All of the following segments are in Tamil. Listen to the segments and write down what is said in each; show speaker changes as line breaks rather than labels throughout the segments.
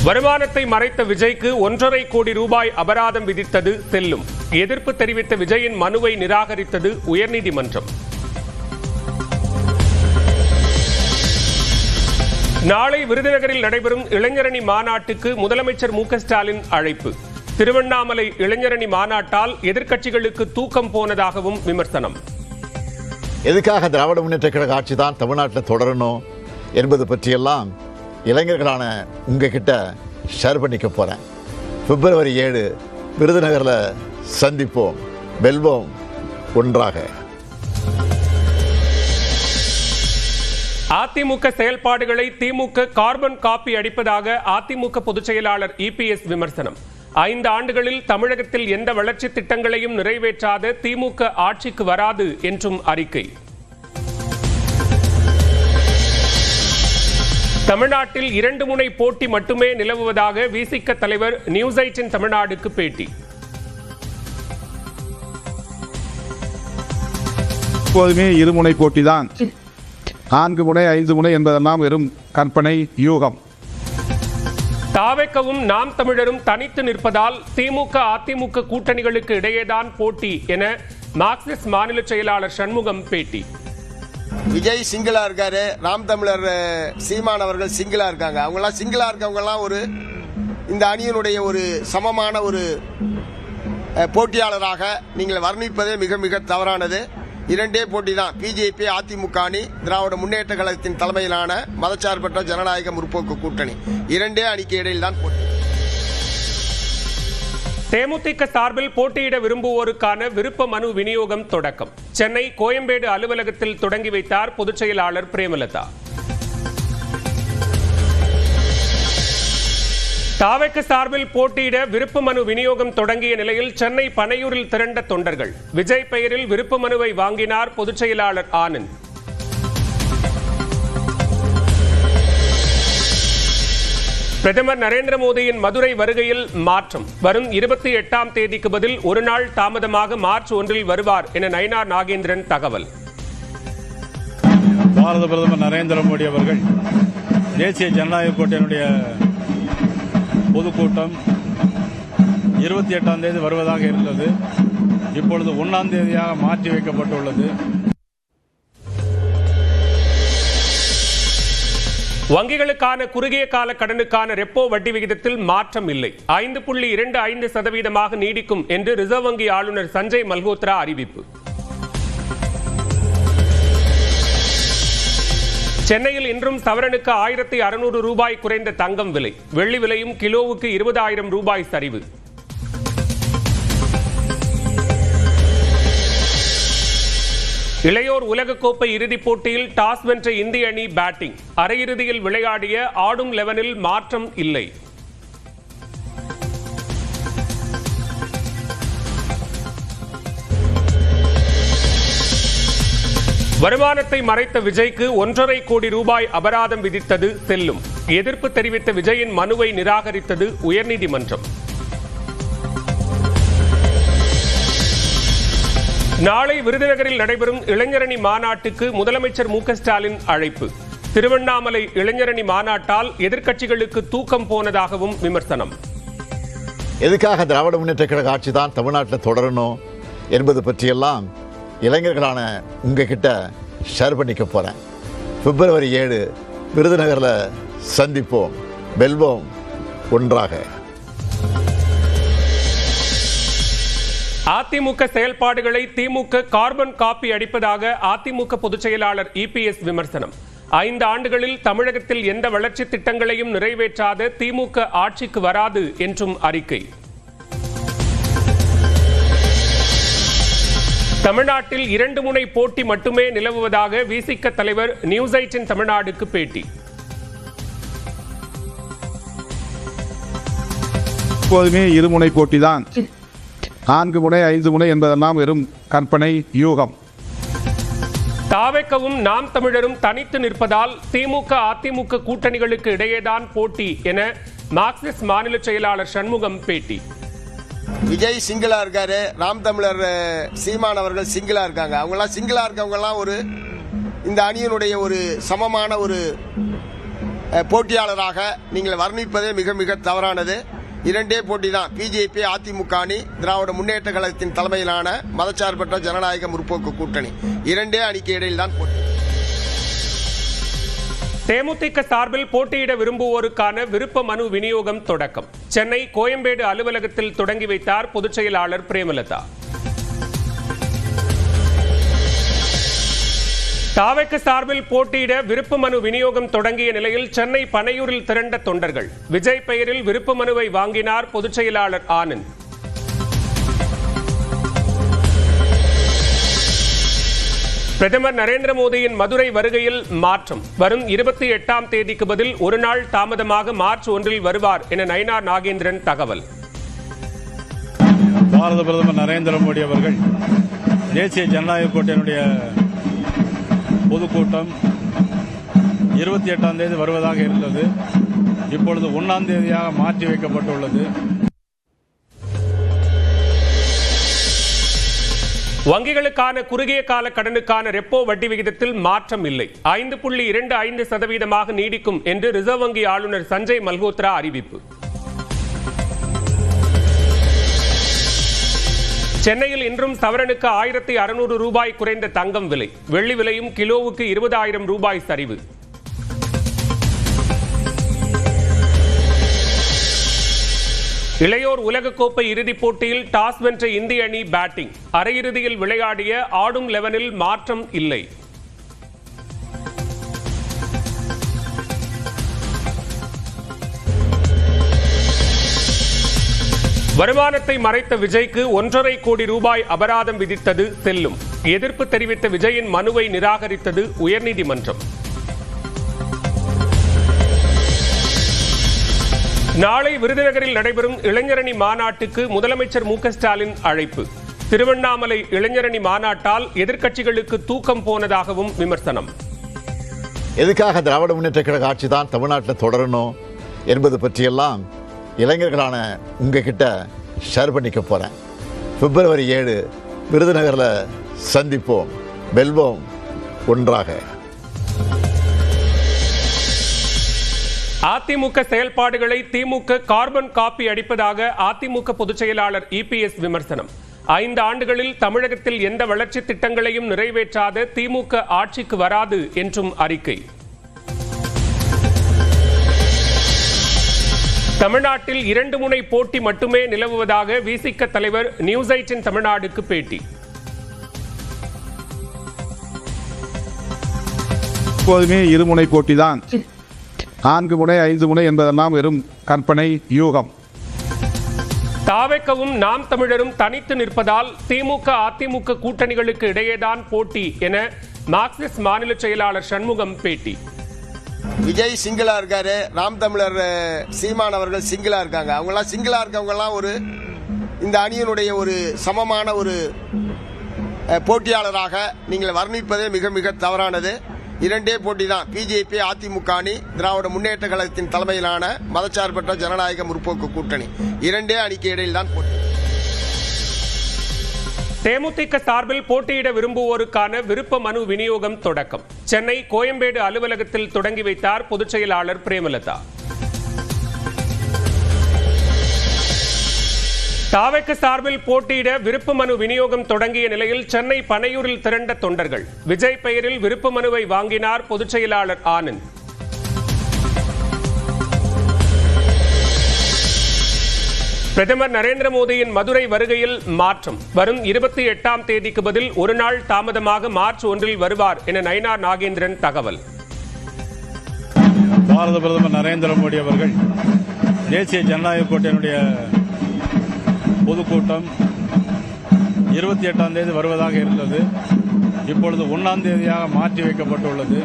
வருமானத்தை மறைத்த விஜய்க்கு 1.5 கோடி ரூபாய் அபராதம் விதித்தது செல்லும். எதிர்ப்பு தெரிவித்த விஜயின் மனுவை நிராகரித்தது உயர்நீதிமன்றம். நாளை விருதுநகரில் நடைபெறும் இளைஞரணி மாநாட்டுக்கு முதலமைச்சர் மு.க. ஸ்டாலின் அழைப்பு. திருவண்ணாமலை இளைஞரணி மாநாட்டால் எதிர்க்கட்சிகளுக்கு தூக்கம் போனதாகவும் விமர்சனம்.
எதுக்காக திராவிட முன்னேற்ற கழக ஆட்சி தான் தமிழ்நாட்டில் தொடரணும் என்பது பற்றியெல்லாம் இளைஞர்களான உங்ககிட்ட ஷேர் பண்ணிக்க போகிறேன். பிப்ரவரி 7 விருதுநகரில் சந்திப்போம், வெல்வோம் ஒன்றாக.
அதிமுக செயல்பாடுகளை திமுக கார்பன் காப்பி அடிப்பதாக அதிமுக பொதுச் செயலாளர் இபிஎஸ் விமர்சனம். 5 ஆண்டுகளில் தமிழகத்தில் எந்த வளர்ச்சி திட்டங்களையும் நிறைவேற்றாத திமுக ஆட்சிக்கு வராது என்றும் அறிக்கை. தமிழ்நாட்டில் 2 முனை போட்டி மட்டுமே நிலவுவதாக விசிக தலைவர் நியூஸ் 18 தமிழ்நாடுக்கு பேட்டி.
எப்போதுமே 2 முனை போட்டிதான். 4 முனை 5 முனை என்பதெல்லாம் வெறும் கற்பனை யூகம்.
தாவேக்கவும் நாம் தமிழரும் தனித்து நிற்பதால் திமுக அதிமுக கூட்டணிகளுக்கு இடையேதான் போட்டி என மார்க்சிஸ்ட் மாநில செயலாளர் சண்முகம் பேட்டி.
விஜய் சிங்கிளா இருக்காரு, நாம் தமிழர் சீமான் அவர்கள் சிங்கிளா இருக்காங்க. அவங்கெல்லாம் சிங்கிளா இருக்கவங்கெல்லாம் இந்த அணியினுடைய ஒரு சமமான ஒரு போட்டியாளராக நீங்கள் வர்ணிப்பதே மிக மிக தவறானது. 2 போட்டி தான். பிஜேபி அதிமுக அணி, திராவிட முன்னேற்ற கழகத்தின் தலைமையிலான மதச்சார்பற்ற ஜனநாயக முற்போக்கு கூட்டணி, 2 அணிக்கு இடையில் தான் போட்டி.
தேமுதிக சார்பில் போட்டியிட விரும்புவோருக்கான விருப்ப மனு விநியோகம் தொடக்கம். சென்னை கோயம்பேடு அலுவலகத்தில் தொடங்கி வைத்தார் பொதுச் செயலாளர் பிரேமலதா. தாவேக சார்பில் போட்டியிட விருப்ப மனு விநியோகம் தொடங்கிய நிலையில் சென்னை பனையூரில் திரண்ட தொண்டர்கள். விஜய் பெயரில் விருப்ப மனுவை வாங்கினார் பொதுச் செயலாளர் ஆனந்த். பிரதமர் நரேந்திர மோடியின் மதுரை வருகையில் மாற்றம். வரும் 28ஆம் தேதிக்கு பதில் ஒரு நாள் தாமதமாக மார்ச் 1 வருவார் என நயினார் நாகேந்திரன் தகவல்.
பாரத பிரதமர் நரேந்திர மோடி அவர்கள் தேசிய ஜனநாயக கூட்டணியுடைய பொதுக்கூட்டம் 28ஆம் தேதி வருவதாக இருந்தது. இப்பொழுது 1ஆம் தேதியாக மாற்றி வைக்கப்பட்டுள்ளது.
வங்கிகளுக்கான குறுகிய கால கடனுக்கான ரெப்போ வட்டி விகிதத்தில் மாற்றம் இல்லை. 5.25% நீடிக்கும் என்று ரிசர்வ் வங்கி ஆளுநர் சஞ்சய் மல்ஹோத்ரா அறிவிப்பு. சென்னையில் இன்றும் சவரனுக்கு 1600 ரூபாய் குறைந்த தங்கம் விலை. வெள்ளி விலையும் கிலோவுக்கு 20,000 ரூபாய் சரிவு. இளையோர் உலகக்கோப்பை இறுதிப் போட்டியில் டாஸ் வென்ற இந்திய அணி பேட்டிங். அரையிறுதியில் விளையாடிய ஆடும் 11-இல் மாற்றம் இல்லை. வருமானத்தை மறைத்த விஜய்க்கு 1.5 கோடி ரூபாய் அபராதம் விதித்தது செல்லும். எதிர்ப்பு தெரிவித்த விஜயின் மனுவை நிராகரித்தது உயர்நீதிமன்றம். நாளை விருதுநகரில் நடைபெறும் இளைஞரணி மாநாட்டுக்கு முதலமைச்சர் மு.க. ஸ்டாலின் அழைப்பு. திருவண்ணாமலை இளைஞரணி மாநாட்டால் எதிர்க்கட்சிகளுக்கு தூக்கம் போனதாகவும் விமர்சனம்.
எதுக்காக திராவிட முன்னேற்ற கழக ஆட்சி தான் தமிழ்நாட்டில் தொடரணும் என்பது பற்றியெல்லாம் இளைஞர்களான உங்ககிட்ட ஷேர் பண்ணிக்க போகிறேன். பிப்ரவரி 7 விருதுநகரில் சந்திப்போம், வெல்வோம் ஒன்றாக.
அதிமுக செயல்பாடுகளை திமுக கார்பன் காப்பி அடிப்பதாக அதிமுக பொதுச் செயலாளர் இபிஎஸ் விமர்சனம். 5 ஆண்டுகளில் தமிழகத்தில் எந்த வளர்ச்சி திட்டங்களையும் நிறைவேற்றாத திமுக ஆட்சிக்கு வராது என்றும் அறிக்கை. தமிழ்நாட்டில் 2 முனை போட்டி மட்டுமே நிலவுவதாக விசிக தலைவர் நியூஸ் 18 தமிழ்நாடுக்கு பேட்டி.
எப்போதுமே 2 முனை போட்டிதான். 4 முனை 5 முனை என்பதெல்லாம் வெறும் கற்பனை யூகம்.
தாவேக்கவும் நாம் தமிழரும் தனித்து நிற்பதால் திமுக அதிமுக கூட்டணிகளுக்கு இடையேதான் போட்டி என மார்க்சிஸ்ட் மாநில செயலாளர் சண்முகம் பேட்டி.
விஜய் சிங்கிளா இருக்காரு, நாம் தமிழர் சீமான் அவர்கள் சிங்கிளா இருக்காங்க. அவங்கெல்லாம் சிங்கிளா இருக்கவங்கெல்லாம் இந்த அணியினுடைய ஒரு சமமான ஒரு போட்டியாளராக நீங்கள் வர்ணிப்பதே மிக மிக தவறானது. இரண்டே போட்டி தான். பிஜேபி அதிமுக அணி, திராவிட முன்னேற்ற கழகத்தின் தலைமையிலான மதச்சார்பற்ற ஜனநாயக முற்போக்கு கூட்டணி, இரண்டே அணிக்கு இடையில் தான் போட்டி.
தேமுதிக சார்பில் போட்டியிட விரும்புவோருக்கான விருப்ப மனு விநியோகம் தொடக்கம். சென்னை கோயம்பேடு அலுவலகத்தில் தொடங்கி வைத்தார் பொதுச் செயலாளர் பிரேமலதா. தாவேக சார்பில் போட்டியிட விருப்ப மனு விநியோகம் தொடங்கிய நிலையில் சென்னை பனையூரில் திரண்ட தொண்டர்கள். விஜய் பெயரில் விருப்ப மனுவை வாங்கினார் பொதுச் செயலாளர் ஆனந்த். பிரதமர் நரேந்திர மோடியின் மதுரை வருகையில் மாற்றம். வரும் 28ஆம் தேதிக்கு பதில் ஒரு நாள் தாமதமாக மார்ச் 1 வருவார் என நயினார் நாகேந்திரன் தகவல்.
பாரத பிரதமர் நரேந்திர மோடி அவர்கள் தேசிய ஜனநாயக கூட்டணியுடைய பொதுக்கூட்டம் 28ஆம் தேதி வருவதாக இருந்தது. இப்பொழுது 1ஆம் தேதியாக மாற்றி வைக்கப்பட்டுள்ளது.
வங்கிகளுக்கான குறுகிய கால கடனுக்கான ரெப்போ வட்டி விகிதத்தில் மாற்றம் இல்லை. 5.25% நீடிக்கும் என்று ரிசர்வ் வங்கி ஆளுநர் சஞ்சய் மல்ஹோத்ரா அறிவிப்பு. சென்னையில் இன்றும் சவரனுக்கு 1600 ரூபாய் குறைந்த தங்கம் விலை. வெள்ளி விலையும் கிலோவுக்கு 20,000 ரூபாய் சரிவு. இளையோர் உலகக்கோப்பை இறுதிப் போட்டியில் டாஸ் வென்ற இந்திய அணி பேட்டிங். அரையிறுதியில் விளையாடிய ஆடும் 11-இல் மாற்றம் இல்லை. வருமானத்தை மறைத்த விஜய்க்கு 1.5 கோடி ரூபாய் அபராதம் விதித்தது செல்லும். எதிர்ப்பு தெரிவித்த விஜயின் மனுவை நிராகரித்தது உயர்நீதிமன்றம். நாளை விருதுநகரில் நடைபெறும் இளைஞரணி மாநாட்டுக்கு முதலமைச்சர் மு க ஸ்டாலின் அழைப்பு. திருவண்ணாமலை இளைஞரணி மாநாட்டால் எதிர்க்கட்சிகளுக்கு தூக்கம் போனதாகவும் விமர்சனம்.
எதுக்காக திராவிட முன்னேற்ற கழக ஆட்சி தான் தமிழ்நாட்டில் தொடரணும் என்பது பற்றியெல்லாம் இளைஞர்களான உங்ககிட்ட ஷேர் பண்ணிக்க போகிறேன். பிப்ரவரி 7 விருதுநகரில் சந்திப்போம், வெல்வோம் ஒன்றாக.
அதிமுக செயல்பாடுகளை திமுக கார்பன் காப்பி அடிப்பதாக அதிமுக பொதுச் செயலாளர் இபிஎஸ் விமர்சனம். 5 ஆண்டுகளில் தமிழகத்தில் எந்த வளர்ச்சி திட்டங்களையும் நிறைவேற்றாத திமுக ஆட்சிக்கு வராது என்றும் அறிக்கை. தமிழ்நாட்டில் 2 முனை போட்டி மட்டுமே நிலவுவதாக விசிக தலைவர் நியூஸ் 18 தமிழ்நாடுக்கு பேட்டி.
எப்போதுமே இருமுனை போட்டிதான். 4 முனை 5 முனை என்பதெல்லாம் வெறும் கற்பனை, யூகம்.
தாவேகவும் நாம் தமிழரும் தனித்து நிற்பதால் திமுக அதிமுக கூட்டணிகளுக்கு இடையேதான் போட்டி என மார்க்சிஸ்ட் மாநில செயலாளர் சண்முகம் பேட்டி.
விஜய் சிங்கிளா இருக்காரு, நாம் தமிழர் சீமான் அவர்கள் சிங்கிளா இருக்காங்க. அவங்கெல்லாம் சிங்கிளா இருக்கவங்கெல்லாம் இந்த அணியினுடைய ஒரு சமமான ஒரு போட்டியாளராக நீங்கள் வர்ணிப்பதே மிக மிக தவறானது. இரண்டே போட்டி தான். பிஜேபி அதிமுக அணி, திராவிட முன்னேற்ற கழகத்தின் தலைமையிலான மதச்சார்பற்ற ஜனநாயக முற்போக்கு கூட்டணி, இரண்டே அணிக்கு இடையில் தான் போட்டி.
தேமுதிக சார்பில் போட்டியிட விரும்புவோருக்கான விருப்ப மனு விநியோகம் தொடக்கம். சென்னை கோயம்பேடு அலுவலகத்தில் தொடங்கி வைத்தார் பொதுச் செயலாளர் பிரேமலதா. தாவேக சார்பில் போட்டியிட விருப்ப மனு விநியோகம் தொடங்கிய நிலையில் சென்னை பனையூரில் திரண்ட தொண்டர்கள். விஜய் பெயரில் விருப்ப மனுவை வாங்கினார் பொதுச் செயலாளர் ஆனந்த். பிரதமர் நரேந்திர மோடியின் மதுரை வருகையில் மாற்றம். வரும் 28ஆம் தேதிக்கு பதில் ஒரு நாள் தாமதமாக மார்ச் 1 வருவார் என நயினார் நாகேந்திரன் தகவல்.
பாரத பிரதமர் நரேந்திர மோடி அவர்கள் தேசிய ஜனநாயக கூட்டணியுடைய பொதுக்கூட்டம் 28ஆம் தேதி வருவதாக இருந்தது. இப்பொழுது 1ஆம் தேதியாக மாற்றி வைக்கப்பட்டுள்ளது.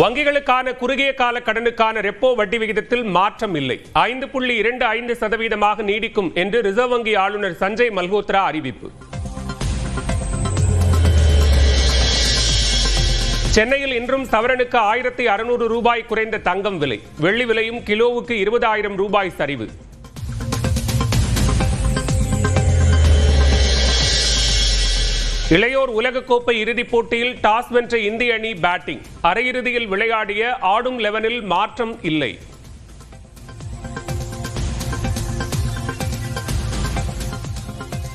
வங்கிகளுக்கான குறுகிய கால கடனுக்கான ரெப்போ வட்டி விகிதத்தில் மாற்றம் இல்லை. 5.25% நீடிக்கும் என்று ரிசர்வ் வங்கி ஆளுநர் சஞ்சய் மல்ஹோத்ரா அறிவிப்பு. சென்னையில் இன்றும் சவரனுக்கு 1600 ரூபாய் குறைந்த தங்கம் விலை. வெள்ளி விலையும் கிலோவுக்கு 20,000 ரூபாய் சரிவு. இளையோர் உலகக்கோப்பை இறுதிப் போட்டியில் டாஸ் வென்ற இந்திய அணி பேட்டிங். அரையிறுதியில் விளையாடிய ஆடும் 11-இல் மாற்றம் இல்லை.